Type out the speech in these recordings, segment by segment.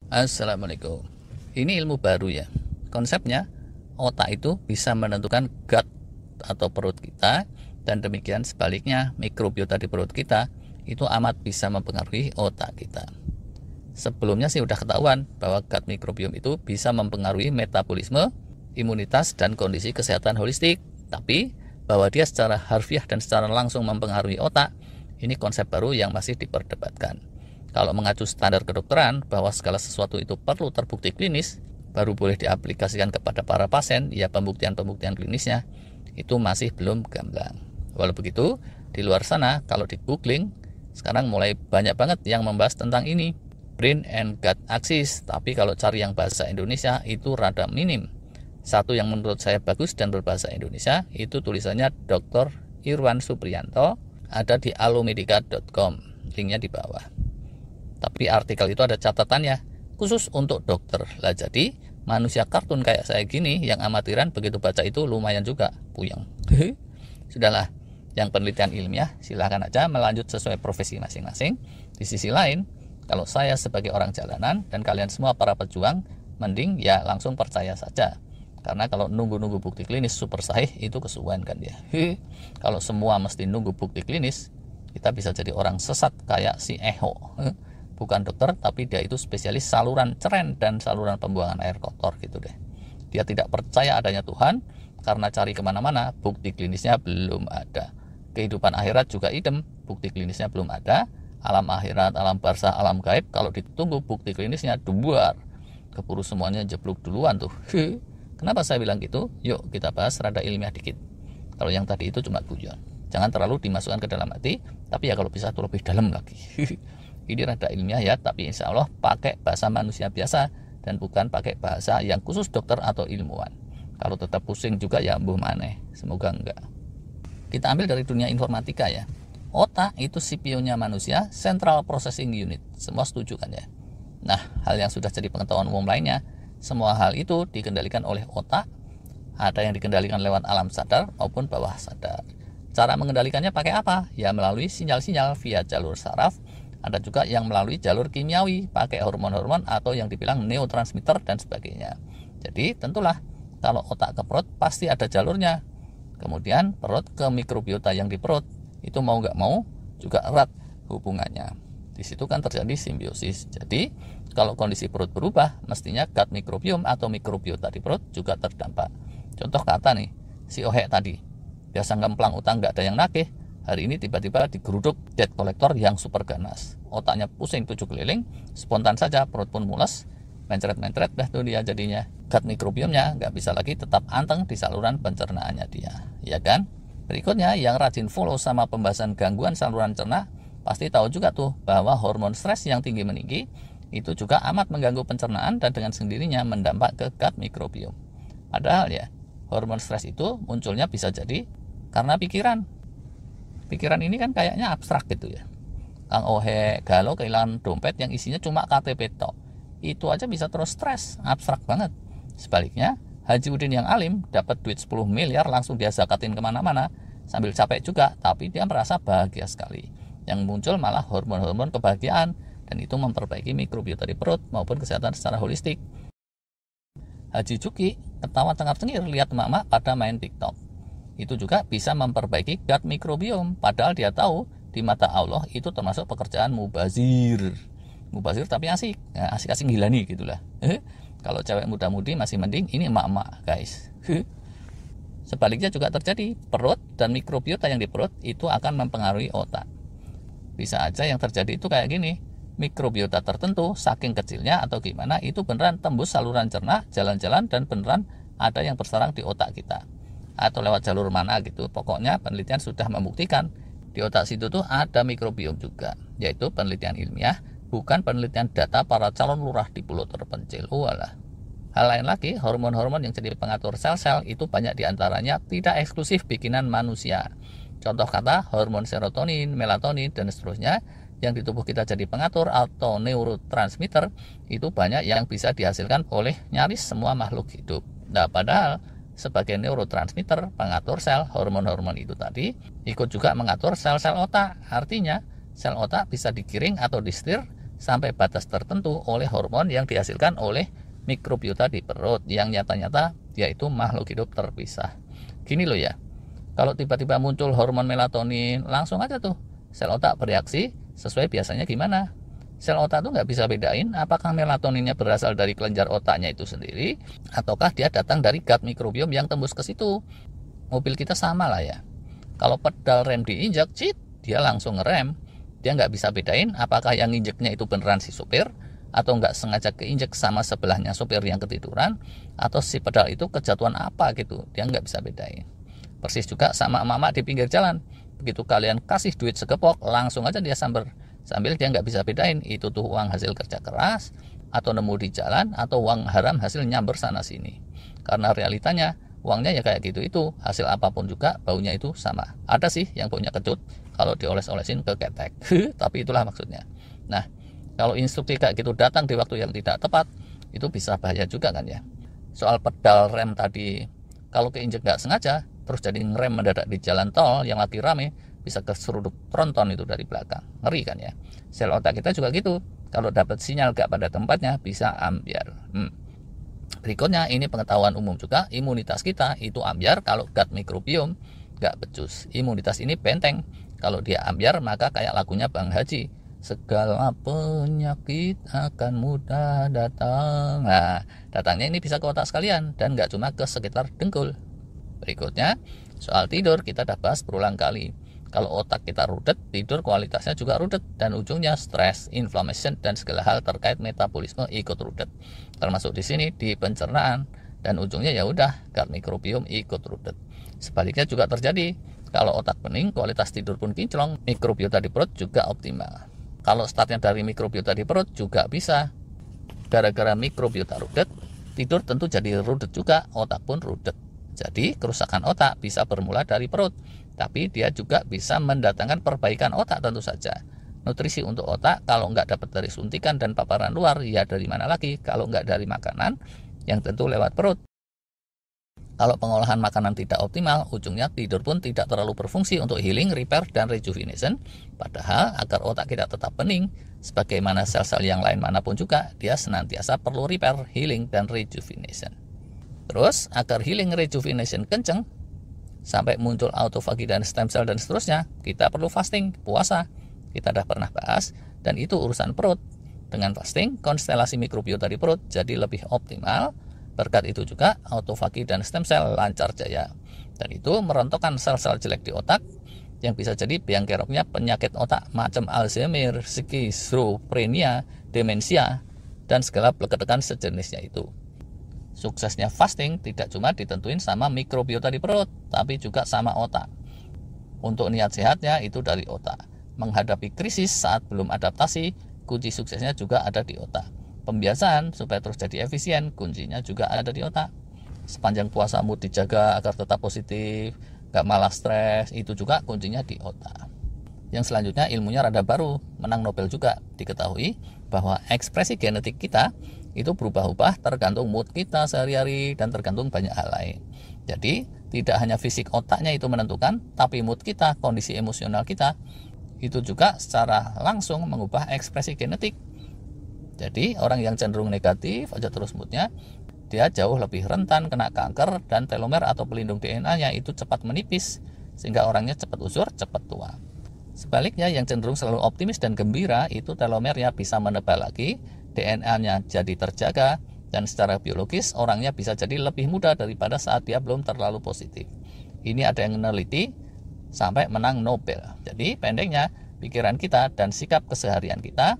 Assalamualaikum. Ini ilmu baru ya. Konsepnya, otak itu bisa menentukan gut atau perut kita, dan demikian sebaliknya mikrobiota di perut kita itu amat bisa mempengaruhi otak kita. Sebelumnya sih udah ketahuan bahwa gut mikrobiom itu bisa mempengaruhi metabolisme, imunitas, dan kondisi kesehatan holistik. Tapi bahwa dia secara harfiah dan secara langsung mempengaruhi otak, ini konsep baru yang masih diperdebatkan. Kalau mengacu standar kedokteran bahwa segala sesuatu itu perlu terbukti klinis, baru boleh diaplikasikan kepada para pasien, ya pembuktian-pembuktian klinisnya itu masih belum gamblang. Walau begitu, di luar sana kalau di googling, sekarang mulai banyak banget yang membahas tentang ini, brain and gut axis, tapi kalau cari yang bahasa Indonesia itu rada minim. Satu yang menurut saya bagus dan berbahasa Indonesia, itu tulisannya Dr. Irwan Supriyanto, ada di alomedica.com, linknya di bawah. Tapi artikel itu ada catatannya, khusus untuk dokter. Lah jadi manusia kartun kayak saya gini yang amatiran begitu baca itu lumayan juga puyeng. Sudahlah, yang penelitian ilmiah silahkan aja melanjut sesuai profesi masing-masing. Di sisi lain, kalau saya sebagai orang jalanan dan kalian semua para pejuang, mending ya langsung percaya saja. Karena kalau nunggu-nunggu bukti klinis super sahih itu kesuwen kan ya. Kalau semua mesti nunggu bukti klinis, kita bisa jadi orang sesat kayak si Eho. Bukan dokter, tapi dia itu spesialis saluran ceren dan saluran pembuangan air kotor gitu deh. Dia tidak percaya adanya Tuhan, karena cari kemana-mana, bukti klinisnya belum ada. Kehidupan akhirat juga idem, bukti klinisnya belum ada. Alam akhirat, alam barzah, alam gaib, kalau ditunggu bukti klinisnya, duar. Keburu semuanya jeblok duluan tuh. Kenapa saya bilang gitu? Yuk kita bahas rada ilmiah dikit. Kalau yang tadi itu cuma guyon. Jangan terlalu dimasukkan ke dalam hati, tapi ya kalau bisa tuh lebih dalam lagi. Ini rada ilmiah ya, tapi insya Allah pakai bahasa manusia biasa dan bukan pakai bahasa yang khusus dokter atau ilmuwan. Kalau tetap pusing juga ya mbuh maneh, semoga enggak. Kita ambil dari dunia informatika ya. Otak itu CPU-nya manusia, Central Processing Unit. Semua setuju kan ya? Nah, hal yang sudah jadi pengetahuan umum lainnya, semua hal itu dikendalikan oleh otak. Ada yang dikendalikan lewat alam sadar maupun bawah sadar. Cara mengendalikannya pakai apa? Ya melalui sinyal-sinyal via jalur saraf. Ada juga yang melalui jalur kimiawi, pakai hormon-hormon atau yang dibilang neurotransmitter dan sebagainya. Jadi tentulah kalau otak ke perut pasti ada jalurnya. Kemudian perut ke mikrobiota yang di perut, itu mau nggak mau juga erat hubungannya. Di situ kan terjadi simbiosis. Jadi kalau kondisi perut berubah, mestinya gut mikrobiom atau mikrobiota di perut juga terdampak. Contoh kata nih, si Ohek tadi, biasa ngemplang utang nggak ada yang nagih, hari ini tiba-tiba digeruduk debt collector yang super ganas. Otaknya pusing 7 keliling, spontan saja perut pun mules, mencret-mencret dah tuh dia jadinya. Gut mikrobiomnya nggak bisa lagi tetap anteng di saluran pencernaannya dia, ya kan? Berikutnya yang rajin follow sama pembahasan gangguan saluran cerna, pasti tahu juga tuh bahwa hormon stres yang tinggi meninggi itu juga amat mengganggu pencernaan dan dengan sendirinya mendampak ke gut mikrobiom. Padahal ya, hormon stres itu munculnya bisa jadi karena pikiran. Pikiran ini kan kayaknya abstrak gitu ya. Kang Ohe galau kehilangan dompet yang isinya cuma KTP tok. Itu aja bisa terus stres, abstrak banget. Sebaliknya, Haji Udin yang alim dapat duit 10 miliar langsung dia zakatin kemana-mana, sambil capek juga, tapi dia merasa bahagia sekali. Yang muncul malah hormon-hormon kebahagiaan, dan itu memperbaiki mikrobiota di perut maupun kesehatan secara holistik. Haji Juki ketawa cengar-cengir lihat emak-emak pada main TikTok. Itu juga bisa memperbaiki gut mikrobiom, padahal dia tahu di mata Allah itu termasuk pekerjaan mubazir. Mubazir tapi asik, nah, asik-asik gilani gitulah. Kalau cewek muda-mudi masih mending, ini emak-emak guys. Sebaliknya juga terjadi, perut dan mikrobiota yang di perut itu akan mempengaruhi otak. Bisa aja yang terjadi itu kayak gini, mikrobiota tertentu saking kecilnya atau gimana itu beneran tembus saluran cerna, jalan-jalan dan beneran ada yang bersarang di otak kita. Atau lewat jalur mana gitu. Pokoknya penelitian sudah membuktikan di otak situ tuh ada mikrobiom juga, yaitu penelitian ilmiah, bukan penelitian data para calon lurah di pulau terpencil. Walah. Hal lain lagi, hormon-hormon yang jadi pengatur sel-sel itu banyak diantaranya tidak eksklusif bikinan manusia. Contoh kata hormon serotonin, melatonin, dan seterusnya yang di tubuh kita jadi pengatur atau neurotransmitter itu banyak yang bisa dihasilkan oleh nyaris semua makhluk hidup. Nah, padahal sebagai neurotransmitter, pengatur sel, hormon-hormon itu tadi ikut juga mengatur sel-sel otak. Artinya, sel otak bisa digiring atau disetir sampai batas tertentu oleh hormon yang dihasilkan oleh mikrobiota di perut yang nyata-nyata yaitu makhluk hidup terpisah. Gini loh ya, kalau tiba-tiba muncul hormon melatonin, langsung aja tuh sel otak bereaksi sesuai biasanya gimana. Sel otak tuh nggak bisa bedain apakah melatoninnya berasal dari kelenjar otaknya itu sendiri ataukah dia datang dari gut mikrobiom yang tembus ke situ. Mobil kita sama lah ya. Kalau pedal rem diinjak, dia langsung ngerem. Dia nggak bisa bedain apakah yang injeknya itu beneran si supir atau nggak sengaja keinjek sama sebelahnya supir yang ketiduran, atau si pedal itu kejatuhan apa gitu. Dia nggak bisa bedain. Persis juga sama emak-emak di pinggir jalan. Begitu kalian kasih duit segepok, langsung aja dia sambil dia nggak bisa bedain itu tuh uang hasil kerja keras atau nemu di jalan atau uang haram hasil nyamber sana sini. Karena realitanya uangnya ya kayak gitu, itu hasil apapun juga baunya itu sama. Ada sih yang baunya kecut kalau dioles-olesin ke ketek tapi itulah maksudnya. Nah, kalau instruksi kayak gitu datang di waktu yang tidak tepat, itu bisa bahaya juga kan ya. Soal pedal rem tadi, kalau keinjek nggak sengaja terus jadi ngerem mendadak di jalan tol yang lagi rame, bisa keseruduk tronton itu dari belakang. Ngeri kan ya. Sel otak kita juga gitu, kalau dapat sinyal gak pada tempatnya bisa ambyar. Berikutnya, ini pengetahuan umum juga, imunitas kita itu ambyar kalau gut mikrobiom gak becus. Imunitas ini benteng, kalau dia ambyar maka kayak lagunya Bang Haji, segala penyakit akan mudah datang. Nah, datangnya ini bisa ke otak sekalian dan gak cuma ke sekitar dengkul. Berikutnya, soal tidur kita udah bahas berulang kali. Kalau otak kita rudet, tidur kualitasnya juga rudet dan ujungnya stres, inflammation dan segala hal terkait metabolisme ikut rudet. Termasuk di sini di pencernaan dan ujungnya ya udah gut mikrobiom ikut rudet. Sebaliknya juga terjadi. Kalau otak pening, kualitas tidur pun kinclong, mikrobiota di perut juga optimal. Kalau startnya dari mikrobiota di perut juga bisa. Gara-gara mikrobiota rudet, tidur tentu jadi rudet juga, otak pun rudet. Jadi kerusakan otak bisa bermula dari perut, tapi dia juga bisa mendatangkan perbaikan otak tentu saja. Nutrisi untuk otak kalau nggak dapat dari suntikan dan paparan luar, ya dari mana lagi kalau nggak dari makanan yang tentu lewat perut. Kalau pengolahan makanan tidak optimal, ujungnya tidur pun tidak terlalu berfungsi untuk healing, repair, dan rejuvenation. Padahal agar otak kita tetap bening, sebagaimana sel-sel yang lain manapun juga, dia senantiasa perlu repair, healing, dan rejuvenation. Terus, agar healing rejuvenation kenceng, sampai muncul autofagi dan stem cell dan seterusnya, kita perlu fasting, puasa. Kita udah pernah bahas, dan itu urusan perut. Dengan fasting, konstelasi mikrobiota di perut jadi lebih optimal. Berkat itu juga, autofagi dan stem cell lancar jaya. Dan itu merontokkan sel-sel jelek di otak, yang bisa jadi biang keroknya penyakit otak macam Alzheimer, skizofrenia, demensia, dan segala peleketekan sejenisnya itu. Suksesnya fasting tidak cuma ditentuin sama mikrobiota di perut, tapi juga sama otak. Untuk niat sehatnya itu dari otak. Menghadapi krisis saat belum adaptasi, kunci suksesnya juga ada di otak. Pembiasaan supaya terus jadi efisien, kuncinya juga ada di otak. Sepanjang puasa mood dijaga agar tetap positif, gak malah stres, itu juga kuncinya di otak. Yang selanjutnya ilmunya rada baru, menang Nobel juga. Diketahui bahwa ekspresi genetik kita itu berubah-ubah tergantung mood kita sehari-hari dan tergantung banyak hal lain. Jadi tidak hanya fisik otaknya itu menentukan, tapi mood kita, kondisi emosional kita itu juga secara langsung mengubah ekspresi genetik. Jadi orang yang cenderung negatif aja terus moodnya, dia jauh lebih rentan kena kanker dan telomer atau pelindung DNA-nya itu cepat menipis sehingga orangnya cepat usur, cepat tua. Sebaliknya yang cenderung selalu optimis dan gembira itu telomernya bisa menebal lagi, DNA-nya jadi terjaga, dan secara biologis orangnya bisa jadi lebih muda daripada saat dia belum terlalu positif. Ini ada yang meneliti sampai menang Nobel. Jadi pendeknya pikiran kita dan sikap keseharian kita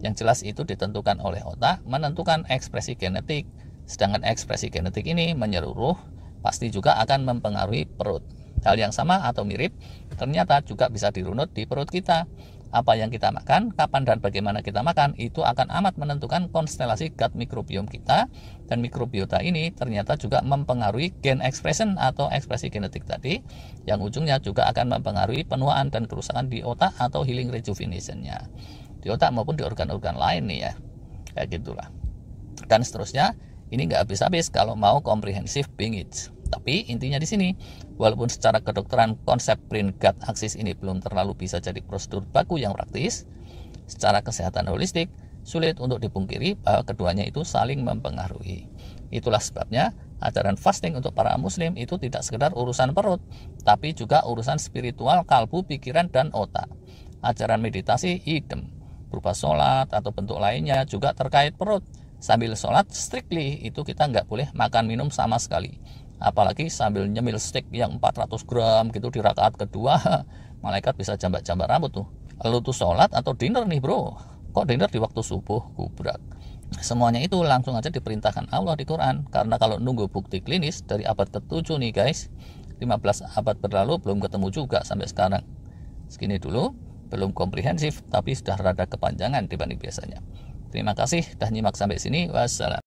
yang jelas itu ditentukan oleh otak, menentukan ekspresi genetik. Sedangkan ekspresi genetik ini menyeluruh, pasti juga akan mempengaruhi perut. Hal yang sama atau mirip ternyata juga bisa dirunut di perut kita. Apa yang kita makan, kapan dan bagaimana kita makan, itu akan amat menentukan konstelasi gut mikrobiom kita. Dan mikrobiota ini ternyata juga mempengaruhi gen expression atau ekspresi genetik tadi, yang ujungnya juga akan mempengaruhi penuaan dan kerusakan di otak atau healing rejuvenation-nya. Di otak maupun di organ-organ lain nih ya, kayak gitulah. Dan seterusnya, ini nggak habis-habis kalau mau comprehensive binge. Tapi intinya di sini, walaupun secara kedokteran konsep brain gut axis ini belum terlalu bisa jadi prosedur baku yang praktis, secara kesehatan holistik, sulit untuk dipungkiri bahwa keduanya itu saling mempengaruhi. Itulah sebabnya ajaran fasting untuk para muslim itu tidak sekedar urusan perut, tapi juga urusan spiritual, kalbu, pikiran, dan otak. Ajaran meditasi idem, berupa sholat atau bentuk lainnya juga terkait perut. Sambil sholat, strictly itu kita nggak boleh makan minum sama sekali. Apalagi sambil nyemil steak yang 400 gram gitu di rakaat kedua, malaikat bisa jambat-jambat rambut tuh. Lalu tuh sholat atau dinner nih bro, kok dinner di waktu subuh, gubrak. Semuanya itu langsung aja diperintahkan Allah di Quran. Karena kalau nunggu bukti klinis dari abad ke-7 nih guys, 15 abad berlalu belum ketemu juga sampai sekarang. Segini dulu, belum komprehensif tapi sudah rada kepanjangan dibanding biasanya. Terima kasih sudah nyimak sampai sini. Wassalam.